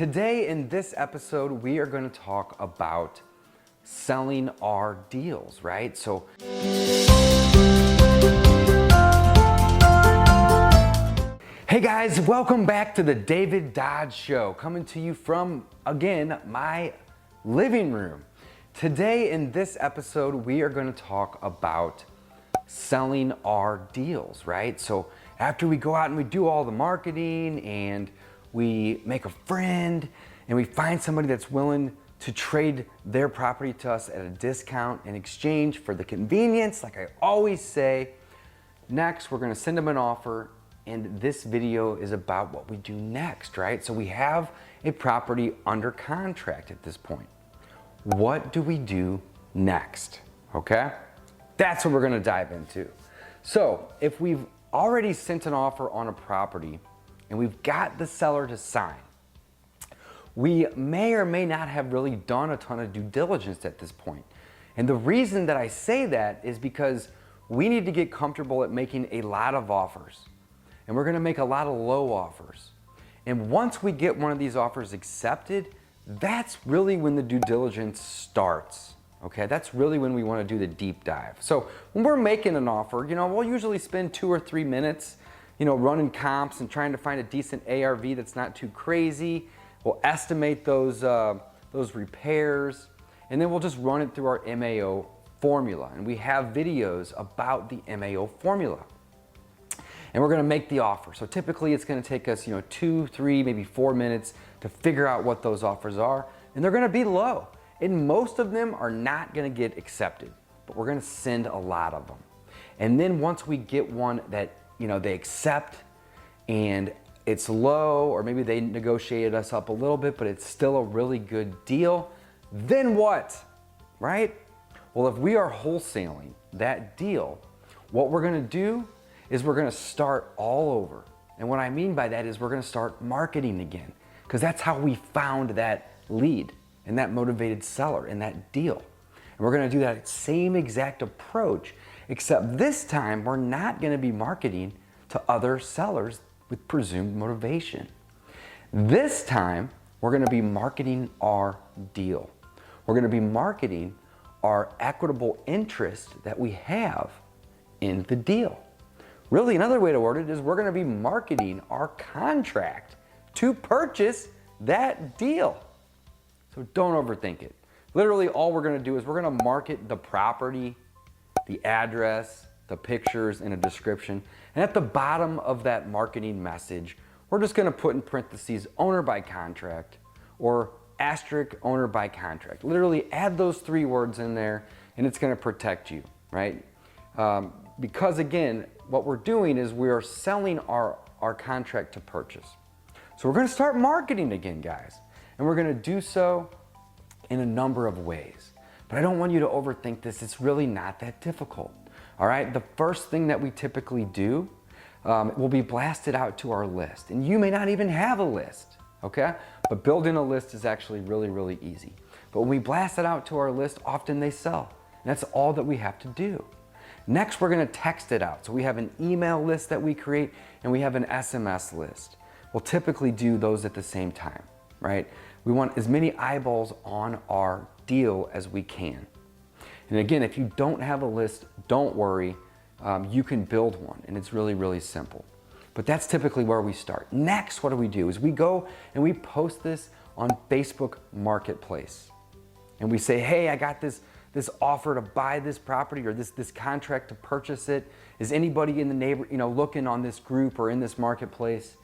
Today in this episode, we are going to talk about selling our deals, right? So hey guys, welcome back to the David Dodge Show, coming to you from, again, my living room. Today in this episode, we are going to talk about selling our deals, right? So after we go out and we do all the marketing and we make a friend and we find somebody that's willing to trade their property to us at a discount in exchange for the convenience, like I always say, next we're going to send them an offer, and this video is about what we do next, right? So we have a property under contract at this point. What do we do next? Okay? That's what we're going to dive into. So if we've already sent an offer on a property and we've got the seller to sign, we may or may not have really done a ton of due diligence at this point. And the reason that I say that is because we need to get comfortable at making a lot of offers. And we're gonna make a lot of low offers. And once we get one of these offers accepted, that's really when the due diligence starts. Okay, that's really when we wanna do the deep dive. So when we're making an offer, we'll usually spend 2 or 3 minutes running comps and trying to find a decent ARV that's not too crazy. We'll estimate those repairs, and then we'll just run it through our MAO formula. And we have videos about the MAO formula. And we're gonna make the offer. So typically it's gonna take us 2, 3, maybe 4 minutes to figure out what those offers are. And they're gonna be low. And most of them are not gonna get accepted, but we're gonna send a lot of them. And then once we get one that they accept and it's low, or maybe they negotiated us up a little bit, but it's still a really good deal, then what, right? Well, if we are wholesaling that deal, what we're gonna do is we're gonna start all over. And what I mean by that is we're gonna start marketing again, because that's how we found that lead and that motivated seller in that deal. And we're gonna do that same exact approach, except this time we're not gonna be marketing to other sellers with presumed motivation. This time, we're gonna be marketing our deal. We're gonna be marketing our equitable interest that we have in the deal. Really, another way to word it is we're gonna be marketing our contract to purchase that deal. So don't overthink it. Literally, all we're gonna do is we're gonna market the property, the address, the pictures, and a description. And at the bottom of that marketing message, we're just gonna put in parentheses, owner by contract, or asterisk owner by contract. Literally add those 3 words in there and it's gonna protect you, right? Because again, what we're doing is we are selling our contract to purchase. So we're gonna start marketing again, guys. And we're gonna do so in a number of ways. But I don't want you to overthink this. It's really not that difficult. All right, the first thing that we typically do will be blasted out to our list. And you may not even have a list, okay? But building a list is actually really, really easy. But when we blast it out to our list, often they sell. And that's all that we have to do. Next, we're gonna text it out. So we have an email list that we create and we have an SMS list. We'll typically do those at the same time, right? We want as many eyeballs on our deal as we can. And again, if you don't have a list, don't worry, you can build one, and it's really, really simple. But that's typically where we start. Next, what do? Is we go and we post this on Facebook Marketplace. And we say, hey, I got this offer to buy this property, or this contract to purchase it. Is anybody in the looking on this group or in this marketplace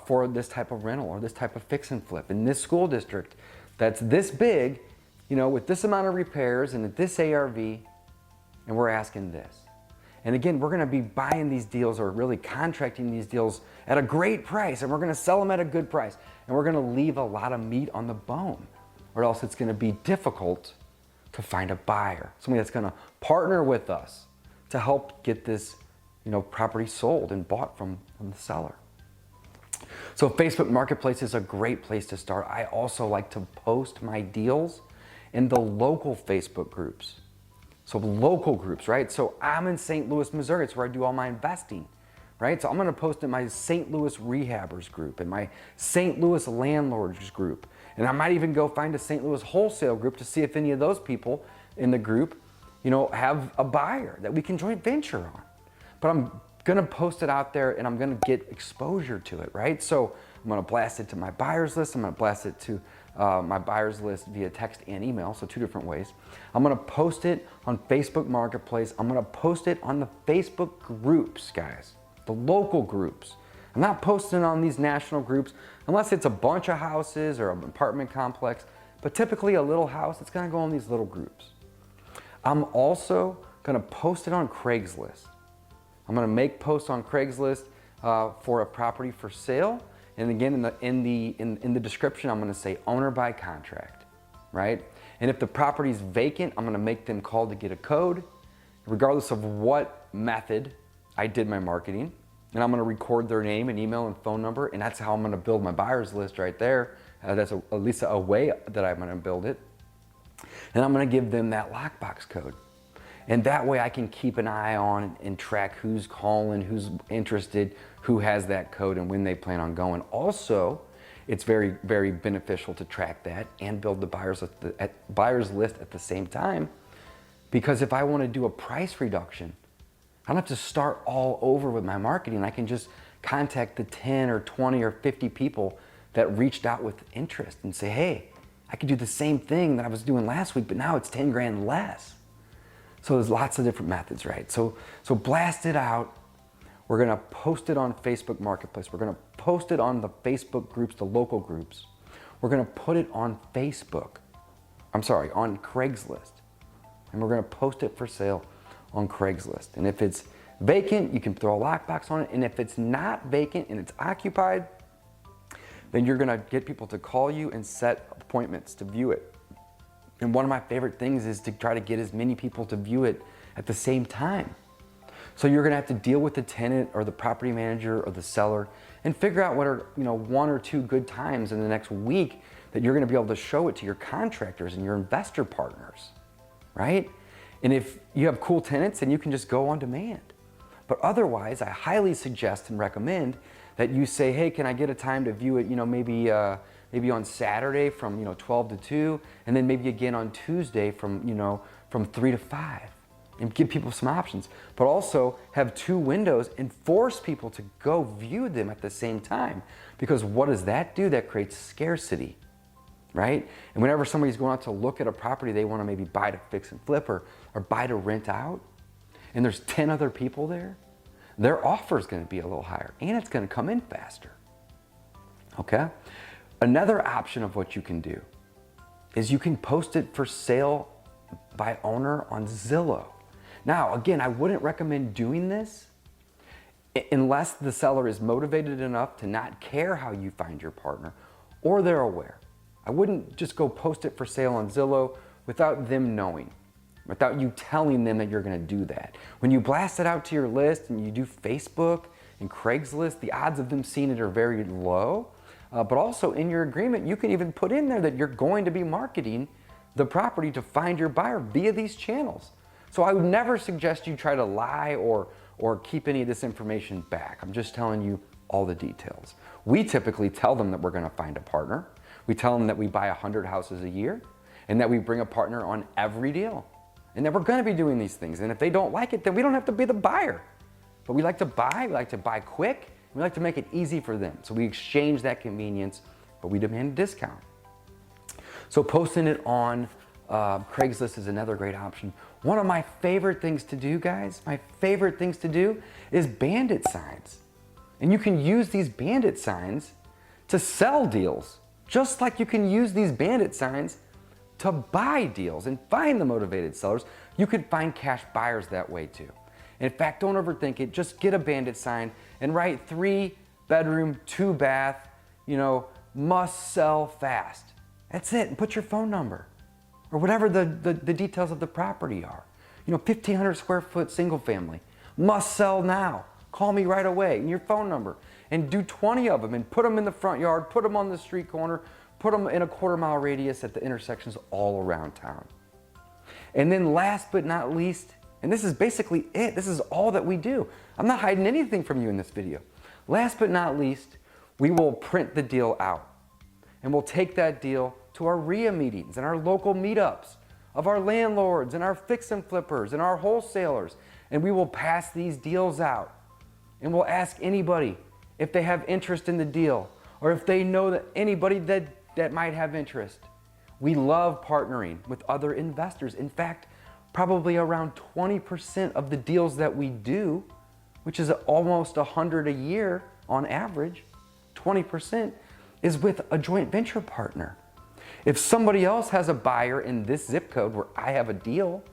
for this type of rental or this type of fix and flip in this school district that's this big, with this amount of repairs and at this ARV, and we're asking this. And again, we're gonna be buying these deals or really contracting these deals at a great price, and we're gonna sell them at a good price, and we're gonna leave a lot of meat on the bone, or else it's gonna be difficult to find a buyer, somebody that's gonna partner with us to help get this property sold and bought from the seller. So Facebook Marketplace is a great place to start. I also like to post my deals in the local Facebook groups. So local groups, right? So I'm in St. Louis, Missouri. It's where I do all my investing. right? So I'm gonna post in my St. Louis rehabbers group and my St. Louis landlords group. And I might even go find a St. Louis wholesale group to see if any of those people in the group, you know, have a buyer that we can joint venture on. But I'm gonna post it out there and I'm gonna get exposure to it, right? So I'm gonna blast it to my buyers list. I'm gonna blast it to my buyers list via text and email, so 2 different ways. I'm gonna post it on Facebook Marketplace. I'm gonna post it on the Facebook groups, guys, the local groups. I'm not posting on these national groups unless it's a bunch of houses or an apartment complex, but typically a little house, it's gonna go on these little groups. I'm also gonna post it on Craigslist. I'm gonna make posts on Craigslist for a property for sale. And again, in the description, I'm gonna say owner by contract, right? And if the property's vacant, I'm gonna make them call to get a code, regardless of what method I did my marketing. And I'm gonna record their name and email and phone number, and that's how I'm gonna build my buyers list right there. That's at least a way that I'm gonna build it. And I'm gonna give them that lockbox code. And that way I can keep an eye on and track who's calling, who's interested, who has that code, and when they plan on going. Also, it's very, very beneficial to track that and build the buyers list at the same time. Because if I want to do a price reduction, I don't have to start all over with my marketing. I can just contact the 10 or 20 or 50 people that reached out with interest and say, hey, I could do the same thing that I was doing last week, but now it's 10 grand less. So there's lots of different methods, right? So blast it out. We're gonna post it on Facebook Marketplace. We're gonna post it on the Facebook groups, the local groups. We're gonna put it on on Craigslist. And we're gonna post it for sale on Craigslist. And if it's vacant, you can throw a lockbox on it. And if it's not vacant and it's occupied, then you're gonna get people to call you and set appointments to view it. And one of my favorite things is to try to get as many people to view it at the same time. So you're gonna have to deal with the tenant or the property manager or the seller and figure out what are 1 or 2 good times in the next week that you're gonna be able to show it to your contractors and your investor partners, right? And if you have cool tenants, then you can just go on demand. But otherwise, I highly suggest and recommend that you say, hey, can I get a time to view it, maybe on Saturday from 12 to 2, and then maybe again on Tuesday from 3 to 5, and give people some options. But also have 2 windows and force people to go view them at the same time. Because what does that do? That creates scarcity, right? And whenever somebody's going out to look at a property they want to maybe buy to fix and flip or buy to rent out, and there's 10 other people there, their offer is going to be a little higher and it's going to come in faster, okay? Another option of what you can do is you can post it for sale by owner on Zillow. Now, again, I wouldn't recommend doing this unless the seller is motivated enough to not care how you find your partner or they're aware. I wouldn't just go post it for sale on Zillow without them knowing, without you telling them that you're gonna do that. When you blast it out to your list and you do Facebook and Craigslist, the odds of them seeing it are very low. But also in your agreement, you can even put in there that you're going to be marketing the property to find your buyer via these channels. So I would never suggest you try to lie or keep any of this information back. I'm just telling you all the details. We typically tell them that we're gonna find a partner. We tell them that we buy 100 houses a year and that we bring a partner on every deal and that we're gonna be doing these things. And if they don't like it, then we don't have to be the buyer. But we like to buy quick. We like to make it easy for them. So we exchange that convenience, but we demand a discount. So posting it on Craigslist is another great option. One of my favorite things to do, guys, is Bandit Signs. And you can use these Bandit Signs to sell deals, just like you can use these Bandit Signs to buy deals and find the motivated sellers. You could find cash buyers that way too. In fact, don't overthink it. Just get a Bandit sign and write 3 bedroom, 2 bath, must sell fast. That's it. And put your phone number or whatever the details of the property are. 1,500 square foot single family, must sell now. Call me right away, and your phone number. And do 20 of them and put them in the front yard, put them on the street corner, put them in a 1/4 mile radius at the intersections all around town. And then last but not least, And this is basically it. This is all that we do. I'm not hiding anything from you in this video. Last but not least, we will print the deal out. And we'll take that deal to our REIA meetings and our local meetups of our landlords and our fix and flippers and our wholesalers. And we will pass these deals out. And we'll ask anybody if they have interest in the deal or if they know that anybody that might have interest. We love partnering with other investors. In fact, probably around 20% of the deals that we do, which is almost 100 a year on average, 20% is with a joint venture partner. If somebody else has a buyer in this zip code where I have a deal,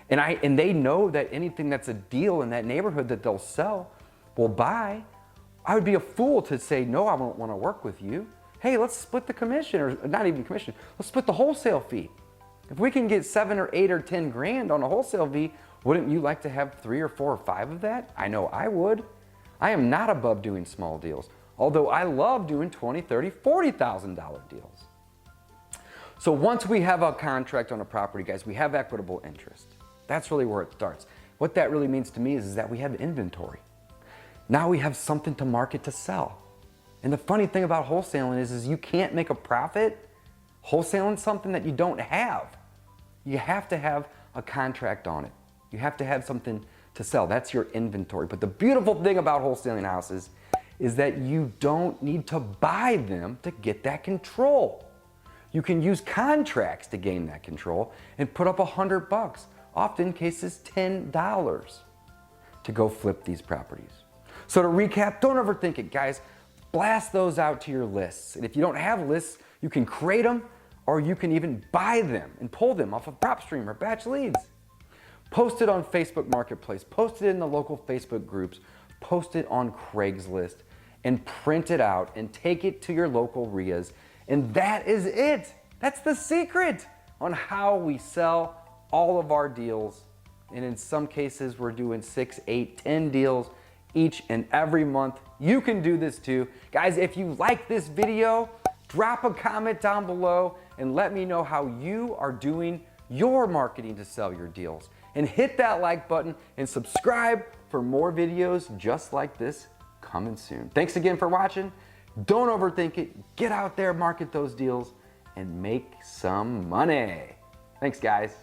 and they know that anything that's a deal in that neighborhood that they'll sell will buy, I would be a fool to say, no, I don't want to work with you. Hey, let's split the commission, or not even commission, let's split the wholesale fee. If we can get 7 or 8 or 10 grand on a wholesale fee, wouldn't you like to have 3 or 4 or 5 of that? I know I would. I am not above doing small deals, although I love doing $20,000, $30,000, $40,000 deals. So once we have a contract on a property, guys, we have equitable interest. That's really where it starts. What that really means to me is that we have inventory. Now we have something to market to sell. And the funny thing about wholesaling is you can't make a profit wholesaling something that you don't have. You have to have a contract on it. You have to have something to sell. That's your inventory. But the beautiful thing about wholesaling houses is that you don't need to buy them to get that control. You can use contracts to gain that control and put up $100, often cases $10, to go flip these properties. So to recap, don't overthink it, guys. Blast those out to your lists. And if you don't have lists, you can create them, or you can even buy them and pull them off of PropStream or Batch Leads. Post it on Facebook Marketplace, post it in the local Facebook groups, post it on Craigslist, and print it out and take it to your local REIAs. And that is it. That's the secret on how we sell all of our deals. And in some cases, we're doing 6, 8, 10 deals each and every month. You can do this too. Guys, if you like this video, drop a comment down below and let me know how you are doing your marketing to sell your deals. And hit that like button and subscribe for more videos just like this coming soon. Thanks again for watching. Don't overthink it. Get out there, market those deals, and make some money. Thanks, guys.